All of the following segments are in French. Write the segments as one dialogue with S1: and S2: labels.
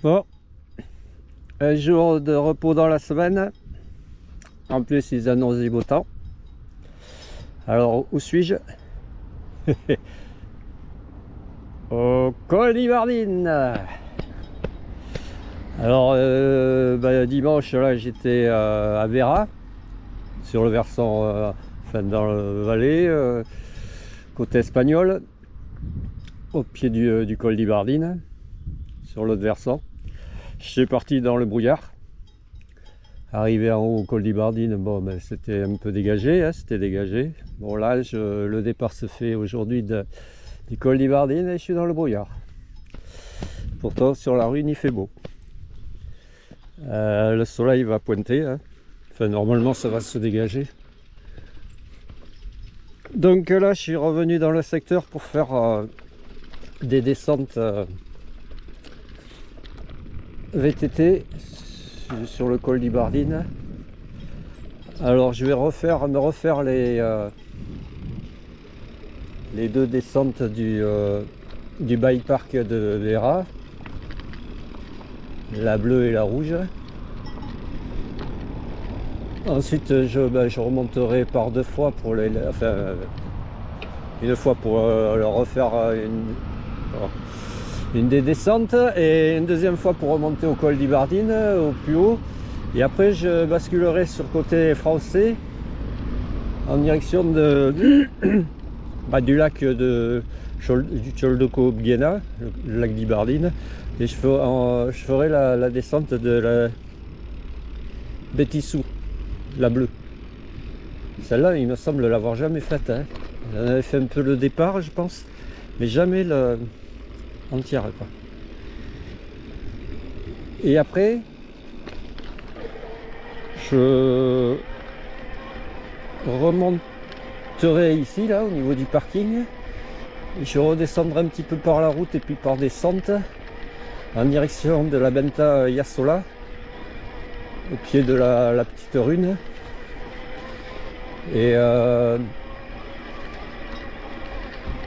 S1: Bon, un jour de repos dans la semaine. En plus, ils annoncent du beau temps. Alors, où suis-je? Au col d'Yverdine. Alors, dimanche, là, j'étais à Vera, sur le versant, enfin, dans le Valais, côté espagnol, au pied du col d'Yverdine, sur l'autre versant. Je suis parti dans le brouillard. Arrivé en haut au col d'Yverdine, bon, ben, c'était un peu dégagé, hein, c'était dégagé. Bon, là, le départ se fait aujourd'hui du col d'Yverdine et je suis dans le brouillard. Pourtant, sur la rue, il fait beau. Le soleil va pointer, hein. Enfin, normalement, ça va se dégager. Donc là, je suis revenu dans le secteur pour faire des descentes VTT sur le col d'Yverdine. Alors je vais me refaire les deux descentes du bike park de Vera, la bleue et la rouge. Ensuite je remonterai par deux fois pour une fois pour leur refaire une des descentes et une deuxième fois pour remonter au col d'Yverdine au plus haut, et après je basculerai sur le côté français en direction du lac du Cioldocco-Biena, le lac d'Yverdine, et je ferai la descente de la Betissou, la bleue. Celle-là, il me semble l'avoir jamais faite, hein. J'en avais fait un peu le départ, je pense, mais jamais entière, quoi. Et après, je remonterai ici, là, au niveau du parking, et je redescendrai un petit peu par la route et puis par descente en direction de la Benta Iassola, au pied de la petite rune. Et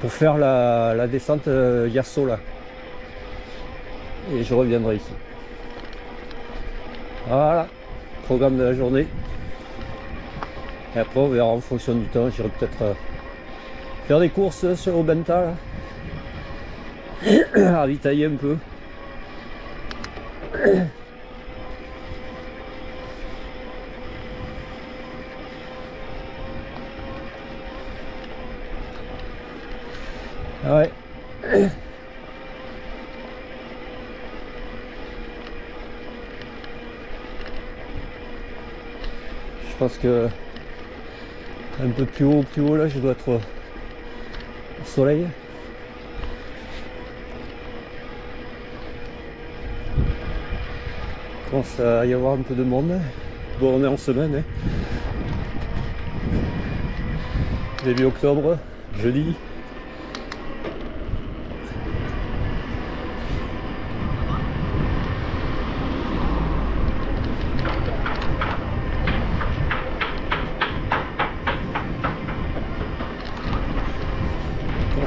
S1: pour faire la descente Iassola, et je reviendrai ici. Voilà, programme de la journée. Et après on verra en fonction du temps, j'irai peut-être faire des courses au Benta, là. Ravitailler un peu. Ouais. Je pense que un peu plus haut là, je dois être au soleil. Il commence à y avoir un peu de monde. Bon, on est en semaine, hein. Début octobre, jeudi.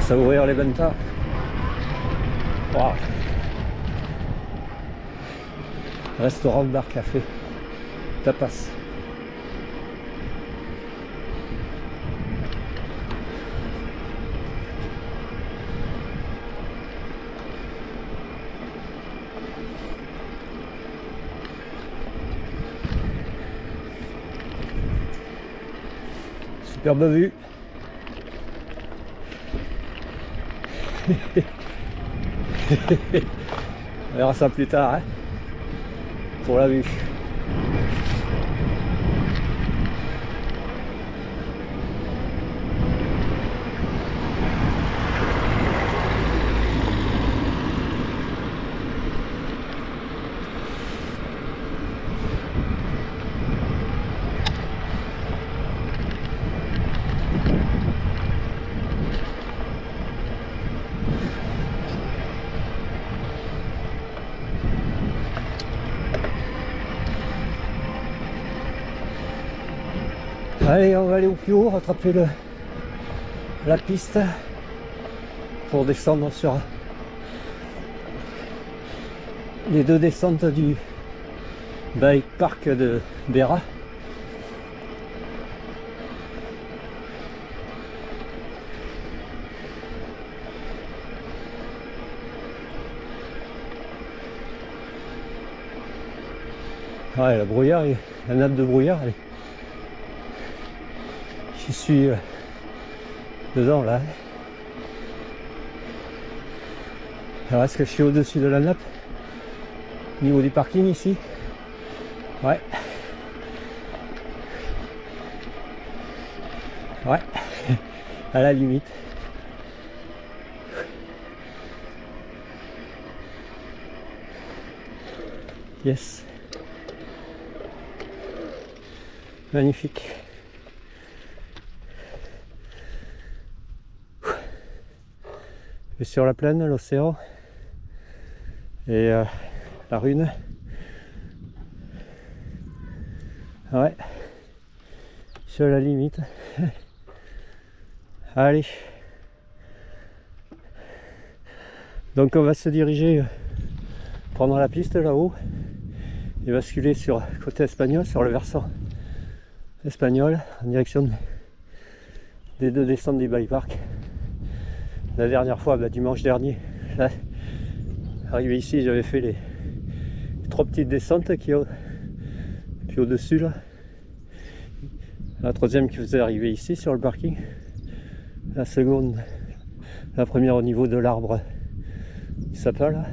S1: À ouvrir les Benta. Wow. Restaurant, bar, café, tapas. Superbe vue. On verra ça plus tard, hein, pour la vue. Allez, on va aller au plus haut, rattraper la piste pour descendre sur les deux descentes du bike park de Béra. Ouais, la brouillard, la nappe de brouillard, j'y suis dedans là. Alors est-ce que je suis au-dessus de la nappe au niveau du parking ici? Ouais. Ouais. À la limite. Yes. Magnifique. Et sur la plaine, l'océan et la rune. Ouais. Sur la limite. Allez. Donc on va se diriger, prendre la piste là-haut et basculer sur côté espagnol, sur le versant espagnol, en direction des deux descentes du bike park. La dernière fois, dimanche dernier, là, arrivé ici, j'avais fait les 3 petites descentes qui ont, puis au-dessus là, la troisième qui faisait arriver ici sur le parking, la seconde, la première au niveau de l'arbre sapin là,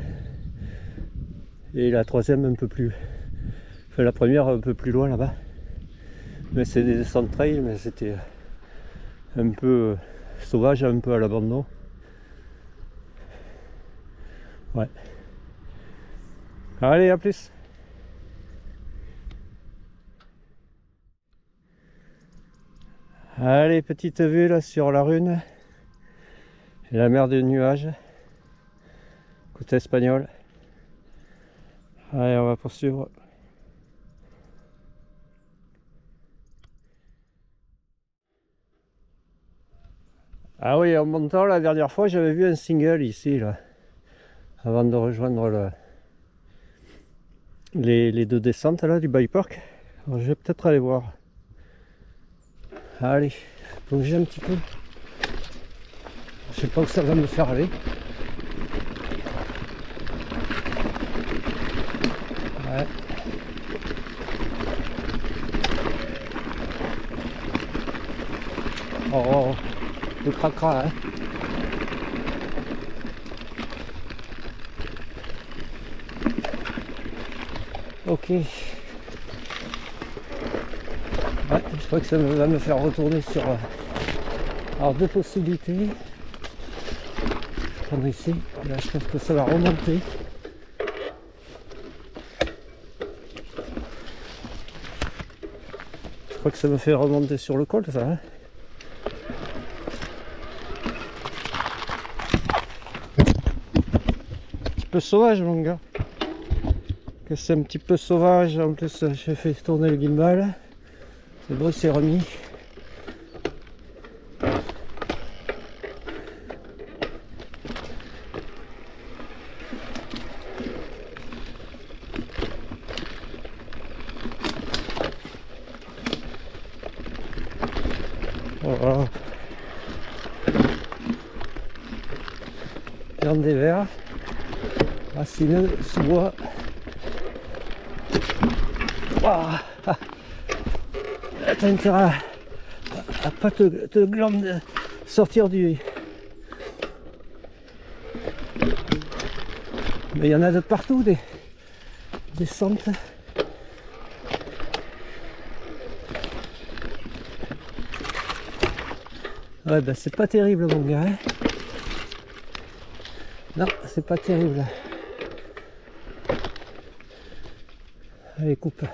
S1: et la troisième un peu plus, enfin la première un peu plus loin là-bas. Mais c'est des descentes trail, mais c'était un peu sauvage, un peu à l'abandon. Ouais. Allez, à plus. Allez, petite vue là sur la rune et la mer de nuages côté espagnol. Allez, on va poursuivre. Ah oui, en montant la dernière fois, j'avais vu un single ici là, avant de rejoindre les deux descentes là du bike park. Alors, je vais peut-être aller voir. Allez, plonger un petit peu. Je sais pas où ça va me faire aller. Ouais. Oh, le cracra, hein. Ok. Ouais, je crois que ça va me faire retourner sur... alors, deux possibilités. Je vais prendre ici. Là, je pense que ça va remonter. Je crois que ça me fait remonter sur le col, ça. Hein. Un petit peu sauvage, mon gars. Que c'est un petit peu sauvage. En plus, j'ai fait tourner le gimbal. C'est bon, il s'est remis. Voilà. Viande des vers, racines, sous-bois. Wow. T'as intérêt à pas te glander, sortir du... Mais il y en a de partout, des descentes. Ouais, ben c'est pas terrible, mon gars. Hein. Non, c'est pas terrible. Allez, coupe.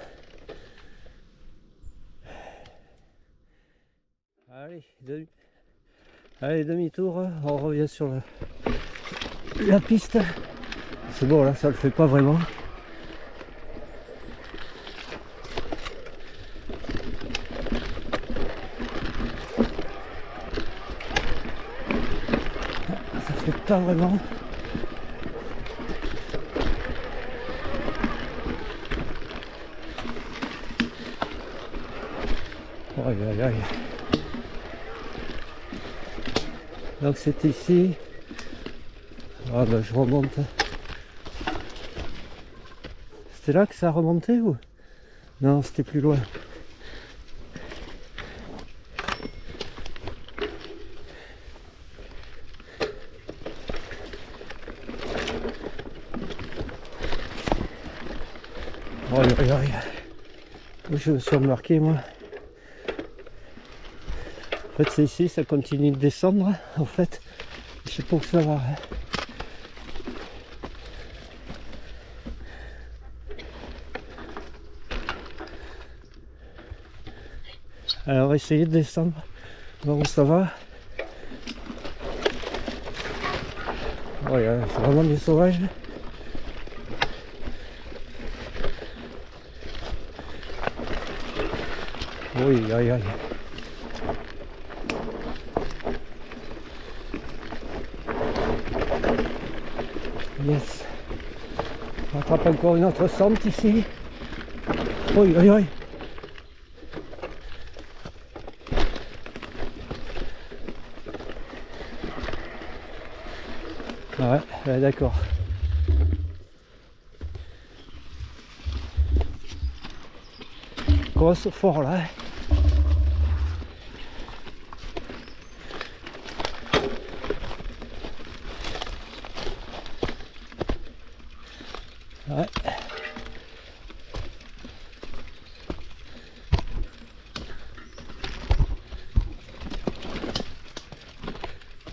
S1: Allez, demi-tour. On revient sur la piste. C'est bon, là, ça le fait pas vraiment. Ça fait pas vraiment. Aïe aïe aïe. Donc c'est ici. Ah ben je remonte. C'était là que ça a remonté ou? Non, c'était plus loin. Aïe aïe aïe. Je me suis remarqué moi. En fait c'est ici, ça continue de descendre. En fait, je sais pas où ça va. Alors on va essayer de descendre, voir où ça va. Oh, c'est vraiment du sauvage. Oui, aïe aïe. Yes. On attrape encore une autre sente ici. Oui, aïe aïe. Ouais, d'accord. Grosse fort là. Ouais.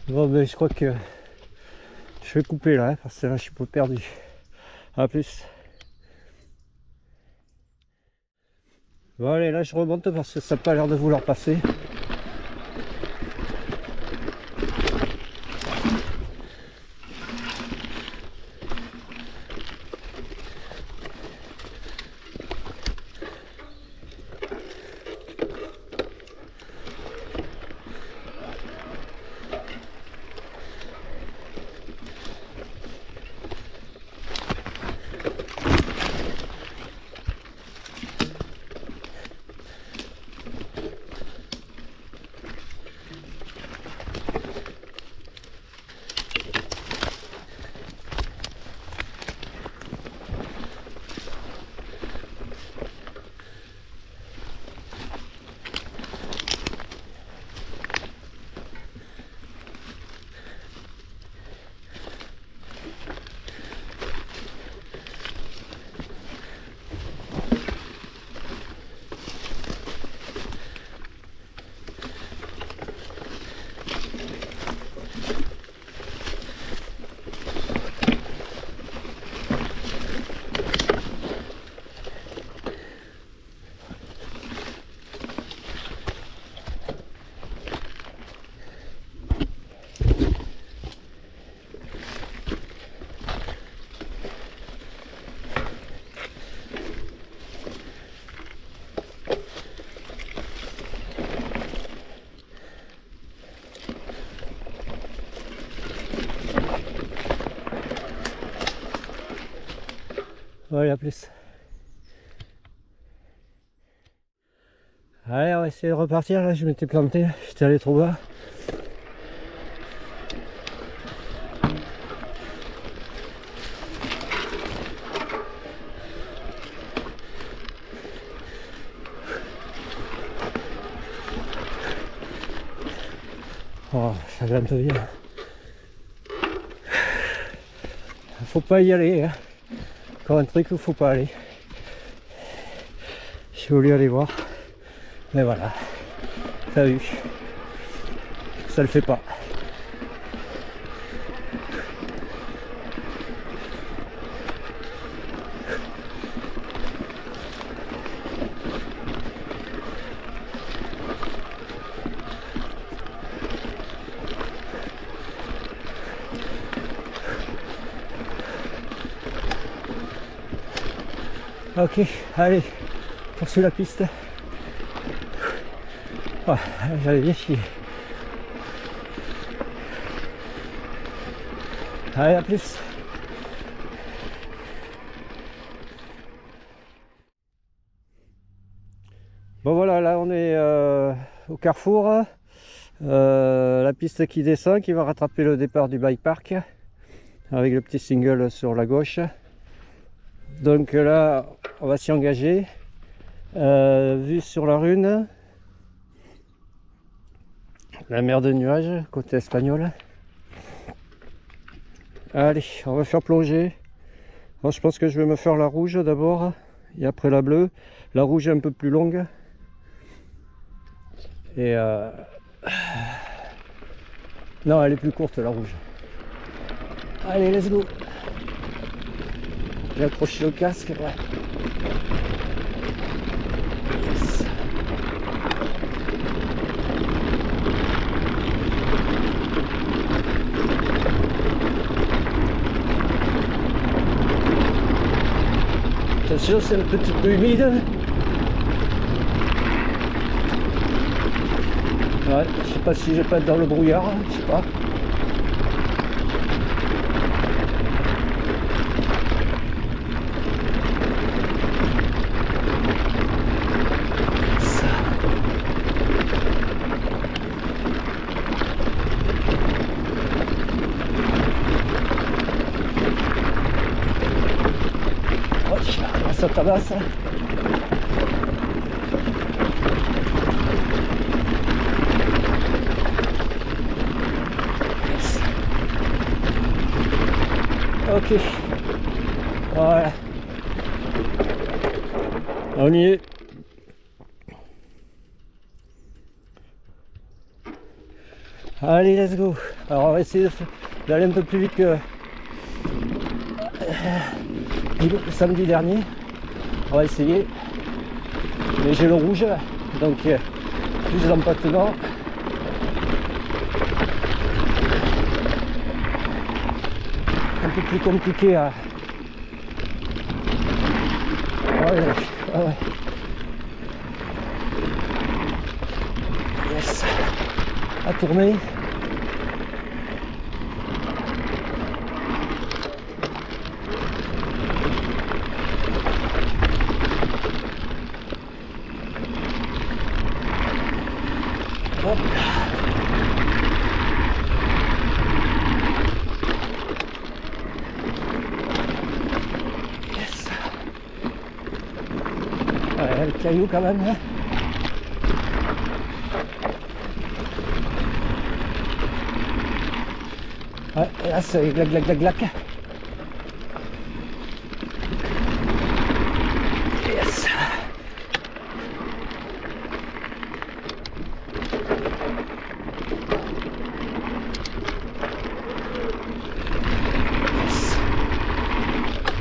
S1: Bon ben je crois que je vais couper là, parce que là je suis pas perdu. A plus. Bon allez, là je remonte parce que ça n'a pas l'air de vouloir passer. Ouais, à plus. Allez, on va essayer de repartir. Là, je m'étais planté, j'étais allé trop bas. Oh, ça grimpe bien. Faut pas y aller. Hein. Encore un truc où faut pas aller. J'ai voulu aller voir. Mais voilà. T'as vu. Ça le fait pas. Ok, allez, poursuis la piste. Oh, j'avais bien chié. Allez, à plus. Bon voilà, là on est au carrefour. La piste qui descend, qui va rattraper le départ du bike park avec le petit single sur la gauche. Donc là on va s'y engager. Vue sur la Rhune, la mer de nuages côté espagnol. Allez, on va faire plonger. Moi, je pense que je vais me faire la rouge d'abord et après la bleue. La rouge est un peu plus longue. Et non, elle est plus courte la rouge. Allez, let's go. J'ai accroché le casque. Ouais. Yes. Attention, c'est un petit peu humide. Ouais, je sais pas si je vais pas être dans le brouillard, je sais pas. Ça tabasse. Yes. Ok. Voilà. On y est. Allez, let's go. Alors on va essayer d'aller un peu plus vite que le samedi dernier. On va essayer, mais j'ai le rouge, donc plus d'empattement. Un peu plus compliqué à... Ouais, ouais. Yes. À tourner. Hop. Yes. Ouais, le caillou quand même. Hein. Ouais, et là c'est glac glac glac glac. Yes.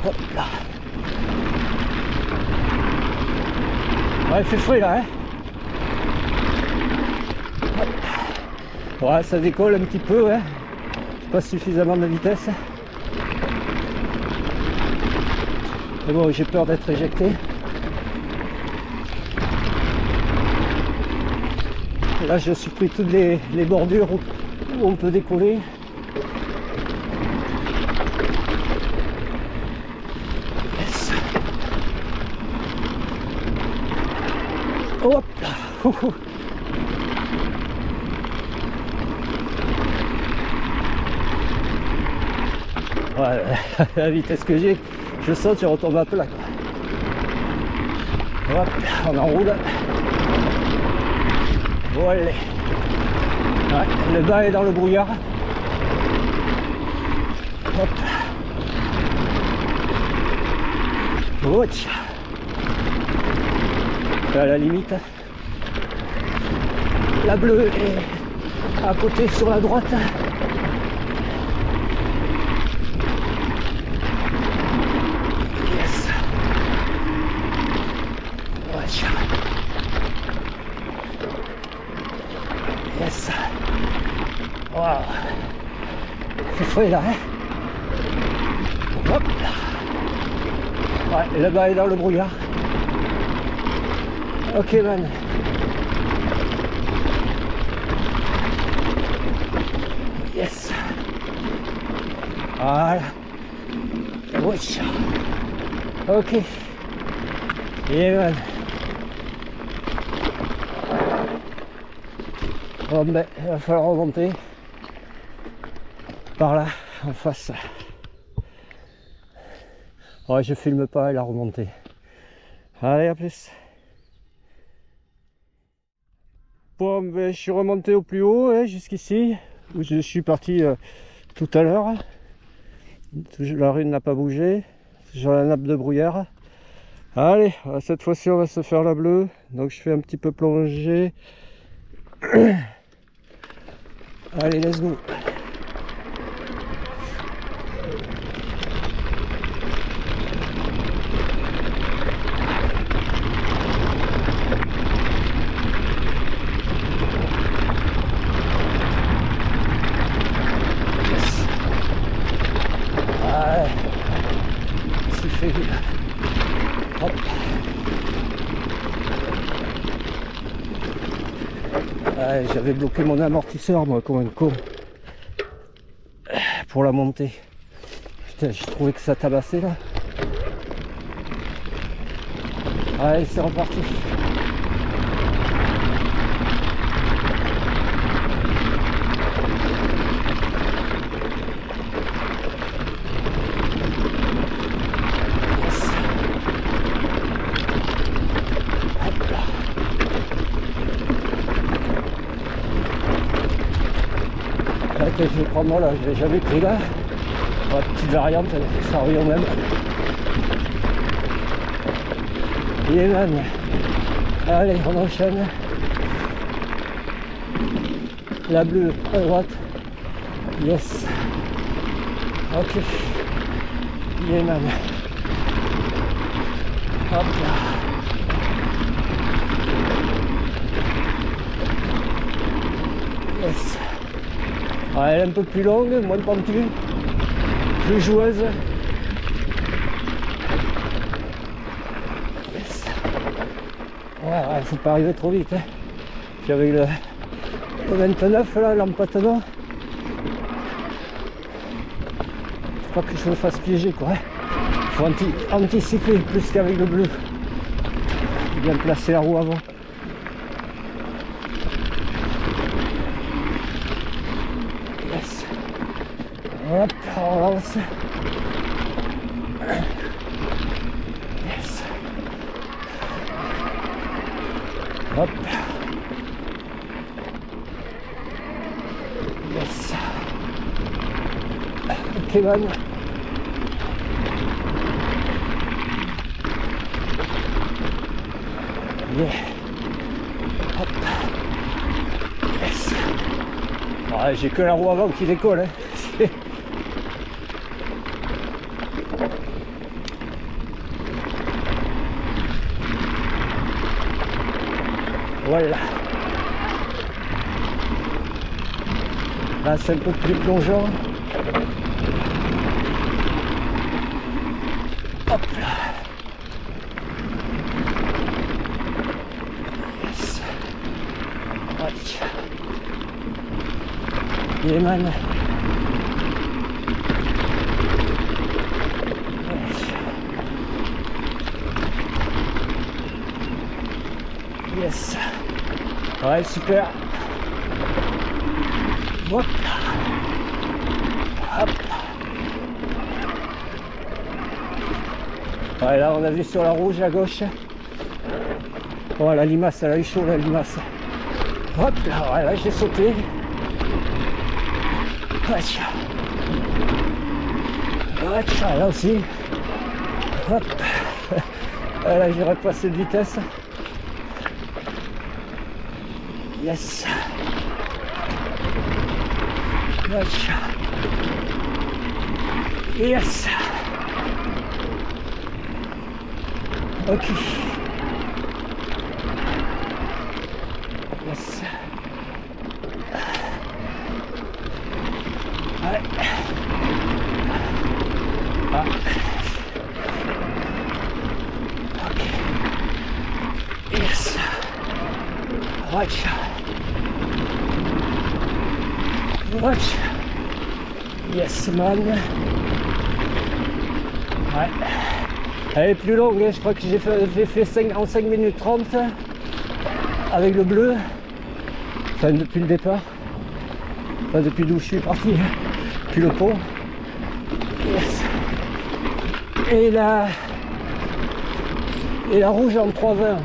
S1: Hop là. Ouais, il fait frais là, hein. Hop. Ouais, ça décolle un petit peu, hein. Pas suffisamment de vitesse. Mais bon, j'ai peur d'être éjecté. Et là, je suis pris toutes les bordures où on peut décoller. Hop là. Ouais, la vitesse que j'ai, je saute, je retombe à plat. Hop, on enroule. Bon, allez. Ouais, le bas est dans le brouillard. Hop. Oh, tiens. À la limite, la bleue est à côté sur la droite. Yes. Ouais. Yes. Wow. C'est frais là, hein. Hop là. Ouais, et là-bas est dans le brouillard. Ok man. Yes. Voilà. Oui. Ok. Yeah man. Bon ben, il va falloir remonter par là, en face. Ouais, je filme pas la remontée. Allez, à plus. Bon, ben, je suis remonté au plus haut, hein, jusqu'ici, où je suis parti tout à l'heure. La rue n'a pas bougé, sur la nappe de brouillard. Allez, cette fois-ci on va se faire la bleue. Donc je fais un petit peu plonger. Allez, let's go. Hop. J'avais bloqué mon amortisseur moi comme un con pour la montée. Putain, j'ai trouvé que ça tabassait là. Allez, c'est reparti. Que je vais prendre là, je l'ai jamais pris là. La petite variante, ça revient au même. Yeman. Allez, on enchaîne. La bleue à droite. Yes. Ok. Yeman. Hop là. Yes. Elle est un peu plus longue, moins pentue, plus joueuse. Yes. Ouais, il faut pas arriver trop vite. Hein. Puis avec le 29 là, l'empattement, faut pas que je me fasse piéger quoi. Faut anticiper plus qu'avec le bleu. Bien placer la roue avant. Hop, on lance. Yes. Hop. Yes. Ok, man. Yeah. Hop. Yes. Ouais, j'ai que la roue avant qui décolle. Hein. Voilà. Là c'est un peu plus plongeant. Hop là. Yes. Ouais. Yeman. Yes. Ouais, super. Hop. Hop. Ouais, là on a vu sur la rouge à gauche. Oh, la limace, elle a eu chaud la limace. Hop là, ouais, là j'ai sauté. Ouais. Ouais, là aussi. Hop. Ouais, là j'ai repassé de vitesse. Yes. Yes. Ok. Yes. Ouais. Ah. Ok. Yes. Watch. Watch. Yes, man. Ouais. Elle est plus longue, je crois que j'ai fait en 5 minutes 30 avec le bleu. enfin depuis le départ, enfin depuis d'où je suis parti, puis le pont. Yes. Et la rouge en 3,20.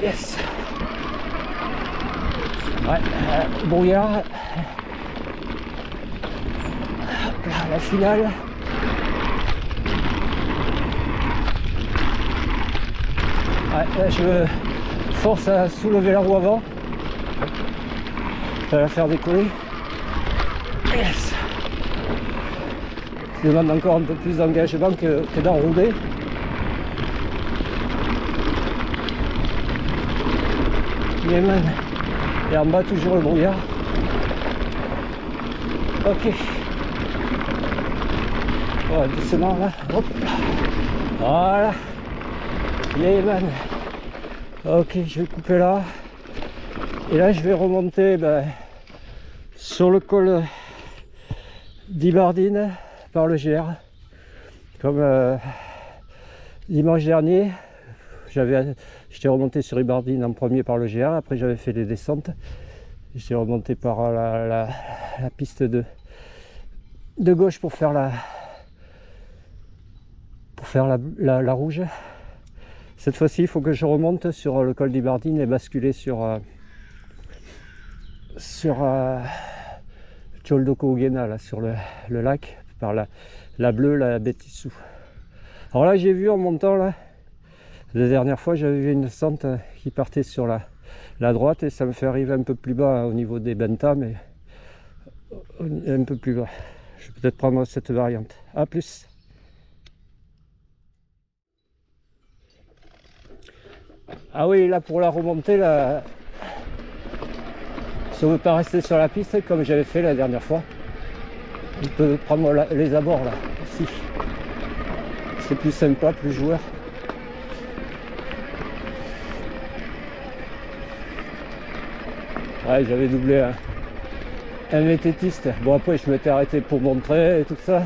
S1: Yes. Ouais, brouillard. Hop là, la finale. Ouais, là je force à soulever la roue avant. Ça va la faire décoller. Yes. Ça demande encore un peu plus d'engagement que d'enrouler. Yemen. Et en bas toujours le brouillard. Ok. Ouais, doucement là. Hop. Voilà. Yemen. Ok, je vais couper là. Et là je vais remonter sur le col d'Ibardine par le GR. Comme dimanche dernier, j'étais remonté sur Ibardine en premier par le GR, après j'avais fait des descentes. J'étais remonté par la piste de gauche pour faire la rouge. Cette fois-ci, il faut que je remonte sur le col d'Ibardine et basculer sur Tcholdoko-Oguena, là, sur le lac, par la bleue, la Betissou. Alors là, j'ai vu en montant, là, la dernière fois, j'avais vu une descente qui partait sur la droite et ça me fait arriver un peu plus bas au niveau des Benta, mais un peu plus bas. Je vais peut-être prendre cette variante. A plus. Ah oui, là pour la remontée, là, si on ne veut pas rester sur la piste comme j'avais fait la dernière fois, on peut prendre les abords là, ici. C'est plus sympa, plus joueur. Ouais, j'avais doublé un vététiste. Bon, après je m'étais arrêté pour montrer et tout ça.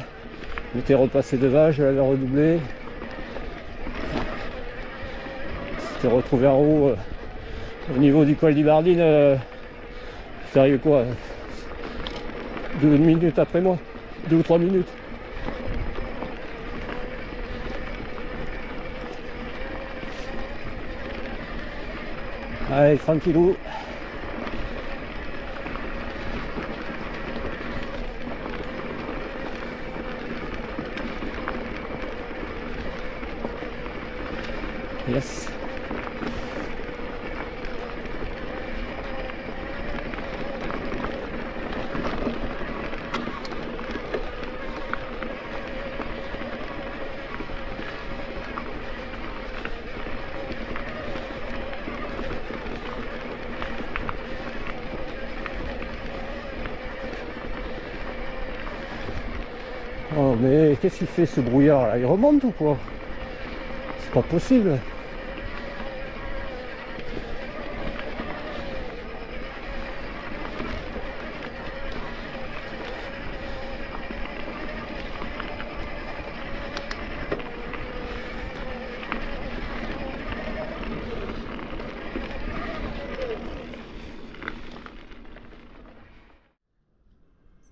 S1: Je m'étais repassé devant, je l'avais redoublé. C'était retrouvé en haut au niveau du col d'Ibardine. Sérieux quoi, 2 minutes après moi, 2 ou 3 minutes. Allez, tranquillou. Yes. Oh mais qu'est-ce qu'il fait ce brouillard là? Il remonte ou quoi? C'est pas possible.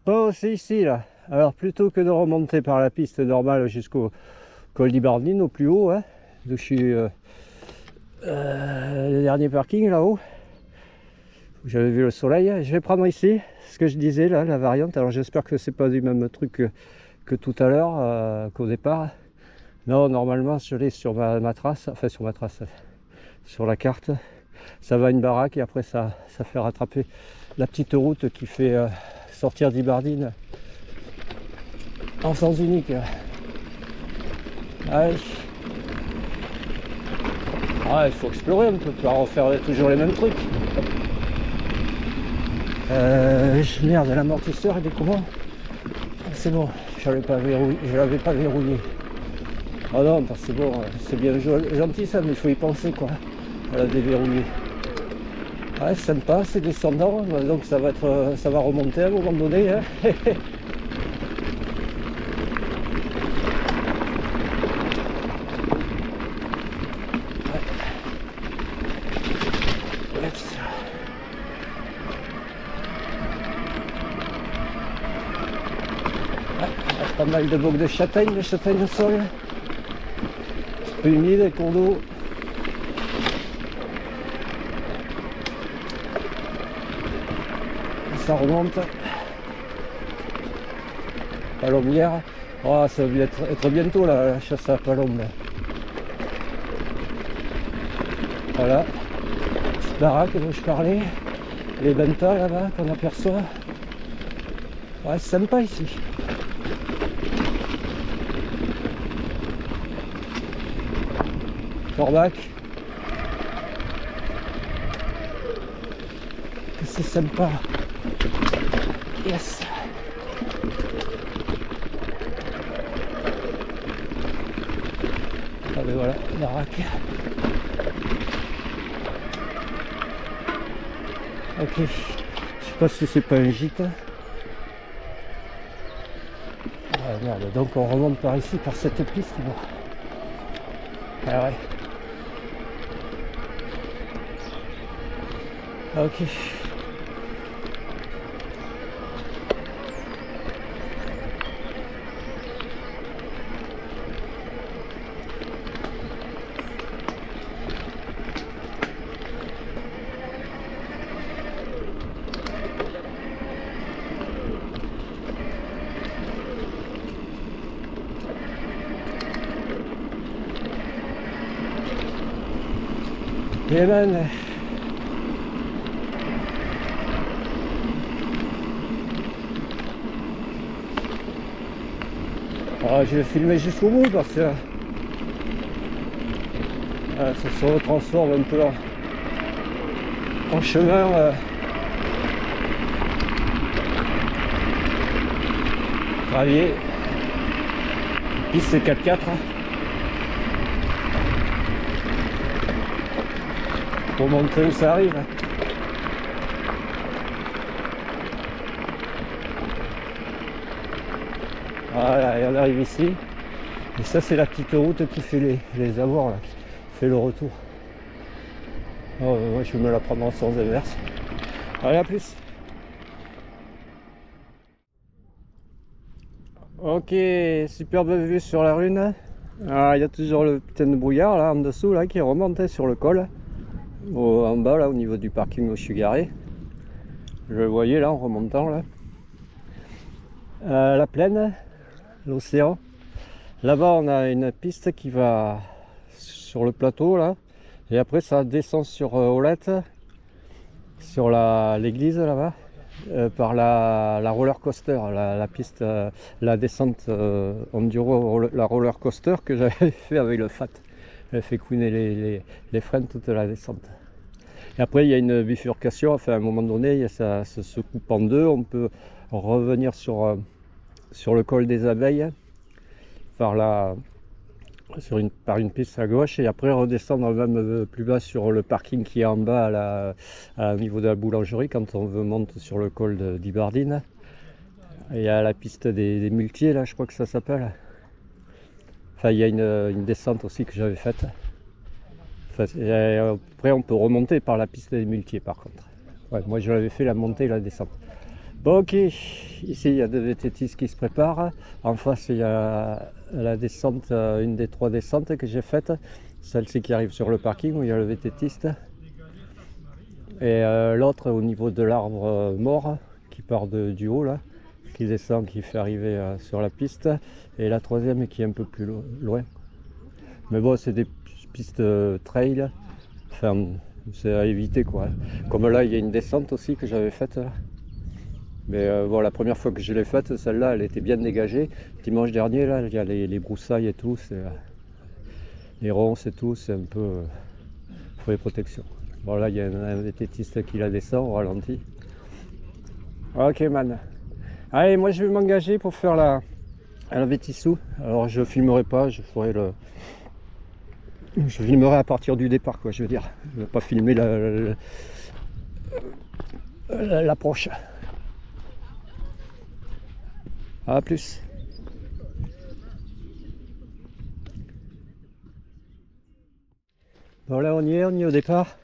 S1: Oh, c'est ici là. Alors plutôt que de remonter par la piste normale jusqu'au col d'Ibardine au plus haut, hein, d'où je suis le dernier parking là-haut, où j'avais vu le soleil, je vais prendre ici ce que je disais là, la variante. Alors j'espère que c'est pas du même truc que tout à l'heure, qu'au départ. Non, normalement je l'ai sur ma trace, enfin sur ma trace, sur la carte. Ça va à une baraque et après ça fait rattraper la petite route qui fait sortir d'Ibardine en sens unique. Allez. Ah, il faut explorer, on ne peut pas refaire toujours les mêmes trucs. Merde, l'amortisseur il est comment? C'est bon, je l'avais pas verrouillé. Oh non, c'est bon, c'est bien gentil ça, mais il faut y penser quoi, à la déverrouiller. Ouais, c'est sympa, c'est descendant, donc ça va remonter à un moment donné. Hein. Pas mal de bocs de châtaigne au sol. Un peu humide, les cours d'eau. Ça remonte. Palombière. Oh, ça va être bientôt la chasse à palombe. Voilà. Cette baraque dont je parlais. Les ventas là-bas qu'on aperçoit. Ouais, c'est sympa ici. Forbach. Que c'est sympa. Yes. Ah ben voilà, baraque. Ok. Je sais pas si c'est pas un gîte. Ah merde, donc on remonte par ici, par cette piste. Bon. Ah ouais. Ok. Et ben, je vais filmer jusqu'au bout parce que ça se retransforme un peu en chemin gravier, piste 4x4. Pour montrer où ça arrive. Voilà, et on arrive ici. Et ça, c'est la petite route qui fait les avoirs, là, qui fait le retour. Oh, moi, je vais me la prendre en sens inverse. Allez, à plus. Ok, superbe vue sur la Rhune. Ah, il y a toujours le putain de brouillard là en dessous là qui remonte sur le col. En bas là au niveau du parking où je suis garé. Je le voyais là en remontant là. La plaine, l'océan. Là-bas on a une piste qui va sur le plateau là. Et après ça descend sur Olette, sur l'église là-bas. Par la roller coaster, la piste, la descente enduro, la roller coaster que j'avais fait avec le FAT. Elle fait couiner les freins toute la descente. Et après il y a une bifurcation, enfin à un moment donné ça se coupe en deux, on peut revenir sur le col des abeilles par une piste à gauche et après redescendre même plus bas sur le parking qui est en bas au niveau de la boulangerie quand on monte sur le col d'Ibardine. Il y a la piste des muletiers là, je crois que ça s'appelle. Enfin il y a une descente aussi que j'avais faite. Enfin, après on peut remonter par la piste des muletiers par contre. Ouais, moi je l'avais fait la montée et la descente. Bon ok, ici il y a deux VTTistes qui se préparent. En face il y a la descente, une des 3 descentes que j'ai faites. Celle-ci qui arrive sur le parking où il y a le VTTiste. Et l'autre au niveau de l'arbre mort qui part du haut là, qui descend, qui fait arriver sur la piste. Et la 3e qui est un peu plus loin. Mais bon c'est des pistes trail, enfin c'est à éviter quoi. Comme là il y a une descente aussi que j'avais faite. Mais bon, la première fois que je l'ai faite, celle-là, elle était bien dégagée. Dimanche dernier, là, il y a les broussailles et tout, les ronces et tout, c'est un peu pour les protections. Bon, là, il y a un VTTiste qui la descend au ralenti. Ok, man. Allez, moi, je vais m'engager pour faire la Vétissou. Alors, je filmerai pas, je filmerai à partir du départ, quoi, je veux dire. Je ne vais pas filmer l'approche. A plus. Bon là on y est au départ.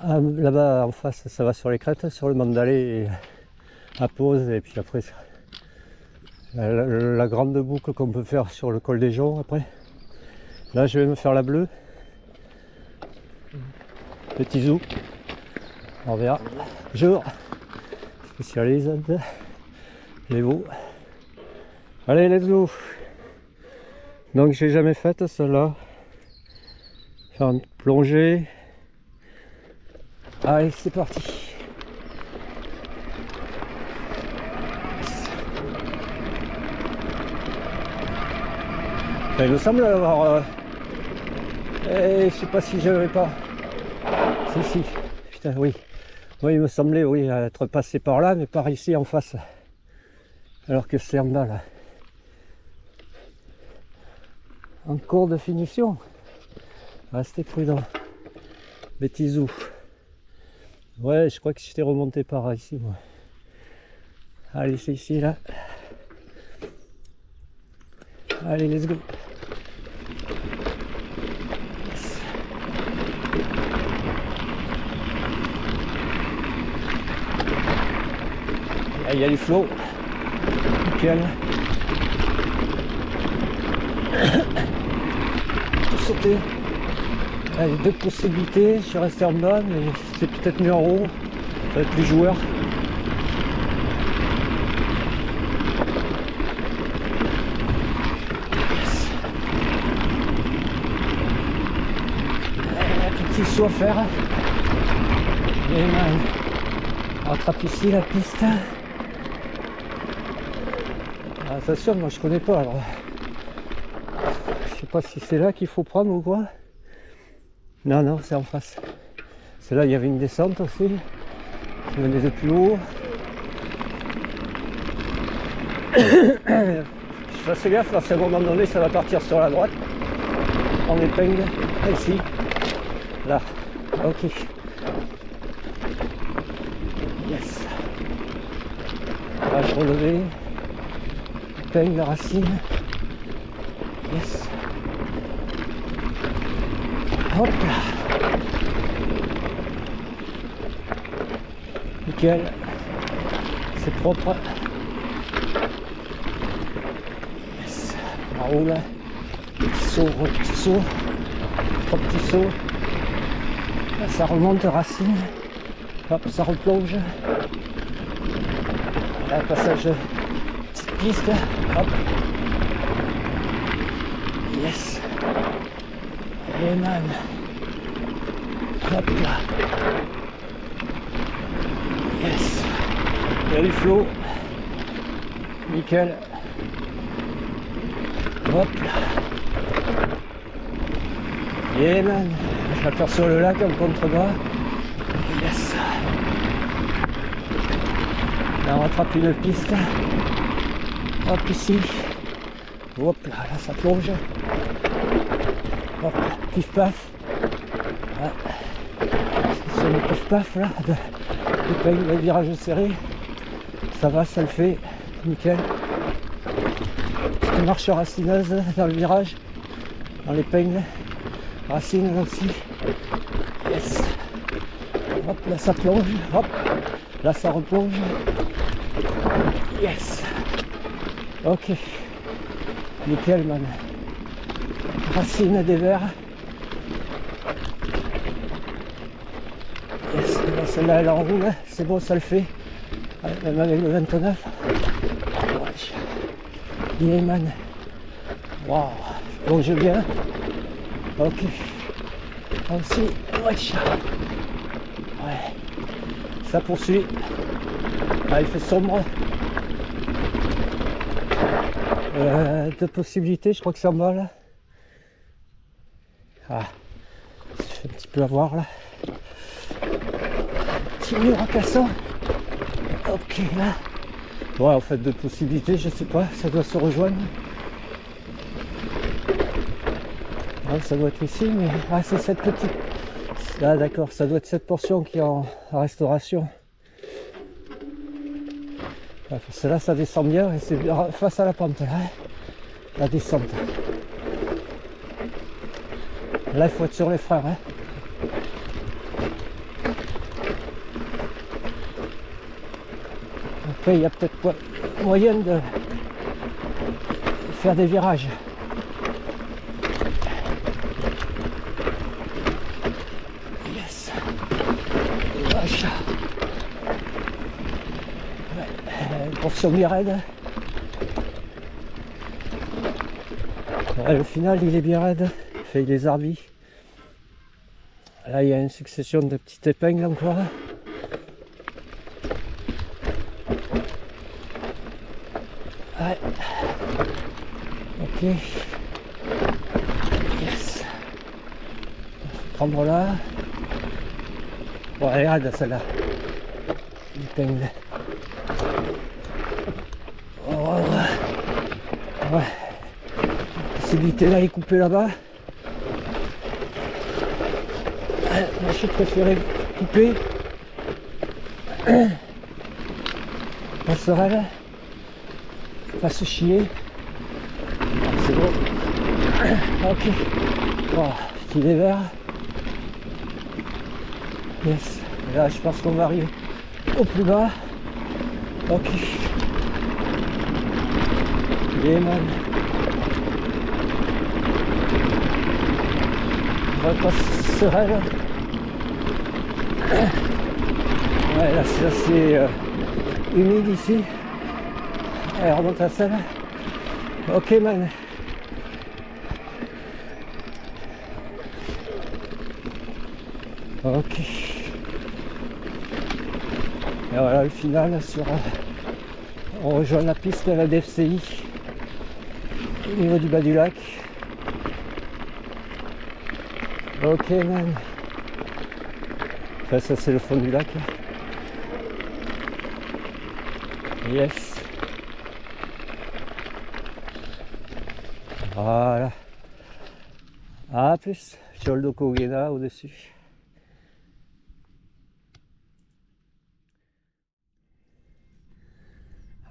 S1: Là-bas en face ça va sur les crêtes, sur le Mandalay à pause et puis après la grande boucle qu'on peut faire sur le col des Joncs après. Là je vais me faire la bleue. Petit zoo. On verra. Bonjour. Spécialiste les veaux. Allez, let's go. Donc j'ai jamais faite celle-là. Faire une plongée. Allez, c'est parti. Il me semble avoir... je sais pas si j'avais pas... Si. Putain, oui. Oui, il me semblait, oui, être passé par là, mais par ici en face. Alors que c'est en bas, là. En cours de finition. Restez prudent. Bêtisou. Ouais, je crois que j'étais remonté par ici, moi. Allez, c'est ici, là. Allez, let's go. Yes. Il y a du flots. Nickel. Tout sauter. Il y a deux possibilités. Je suis resté en bas, mais c'est peut-être mieux en haut. Ça va être plus joueur. Petit saut à faire. Et on rattrape ici la piste. Attention, moi je connais pas, alors je sais pas si c'est là qu'il faut prendre ou quoi. Non, c'est en face. C'est là, il y avait une descente aussi qui venait de plus haut. Je fasse gaffe parce qu'à un moment donné ça va partir sur la droite en épingle. Ici, là, ok. Yes. Rage relevé. Épingle, racine. Yes. Hop là. Nickel. C'est propre. Yes. Ça roule. Petit saut, petit saut. Trois petits sauts. Là, ça remonte racine. Hop, ça replonge. Là, passage petite piste. Hop. Yes. Et man. Hop là. Yes. Il y a du flow. Nickel. Hop là. Et man. Je vais faire sur le lac en contrebas. Yes. Là on rattrape une piste. Hop ici. Hop là, là ça plonge. Hop, pif paf. C'est le pif paf là. Le virage serré. Ça va, ça le fait. Nickel. Petite marche racineuse dans le virage. Dans l'épingle. Racine là aussi. Yes. Hop, là ça plonge. Hop. Là ça replonge. Yes. Ok. Nickel man. Racine des verres. Yes. Celle-là elle enroule. C'est bon, ça le fait. Même avec le 29. Yeah man. Waouh. Je plonge bien. Ok. Aussi. Ouais. Ça poursuit. Ah, il fait sombre. Deux possibilités, je crois que c'est en bas là. Ah, je fais un petit peu avoir là. Petit mur en cassant. Ok là. Ouais, en fait deux possibilités, je sais pas, ça doit se rejoindre. Ouais, ça doit être ici, mais ah, c'est cette petite. Ah d'accord, ça doit être cette portion qui est en restauration. Celle-là ça descend bien et c'est face à la pente là, hein, la descente. Là il faut être sur les freins. Hein. Après il y a peut-être moyen de faire des virages. Yes. Vache. Ouais, portion bien raide. Ouais, au final il est bien raide, fait il est arbi. Là il y a une succession de petites épingles encore. Ouais. Ok. Yes. Prendre là. Bon, regarde celle-là. L'épingle. Oh, ouais. Possibilité d'aller couper là-bas. Moi je préférais couper. Passerelle. Pas se chier. C'est bon. Ok. Oh, filet vert. Yes. Et là je pense qu'on va arriver au plus bas. Ok. Et man. Passerelle. Ouais, là c'est assez humide ici. Allez, remonte à celle. Ok man. Ok. Et voilà le final sur... on rejoint la piste de la DFCI au niveau du bas du lac. Ok man. Enfin ça c'est le fond du lac. Yes. Voilà. A plus. Tjoldo Kogena au-dessus.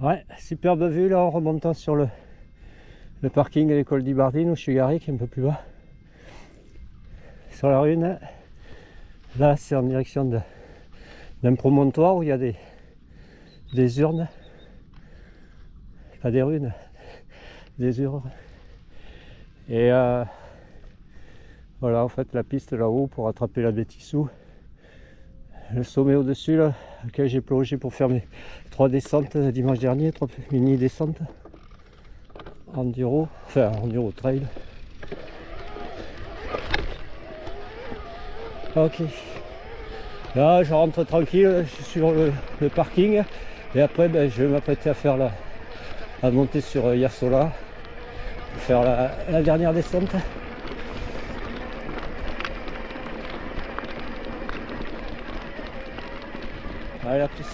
S1: Ouais, superbe vue là en remontant sur le parking de l'école d'Ibardine où je suis garé, qui est un peu plus bas. Sur la rune, là c'est en direction d'un promontoire où il y a des urnes, pas des runes, des urnes. Et voilà en fait la piste là-haut pour attraper la Bétissou. Le sommet au-dessus là, lequel j'ai plongé pour faire mes 3 descentes dimanche dernier, 3 mini descentes enduro, enfin enduro trail. Ok. Là je rentre tranquille, je suis sur le parking et après ben, je vais m'apprêter à faire à monter sur Yasola pour faire la dernière descente. Allez, à plus.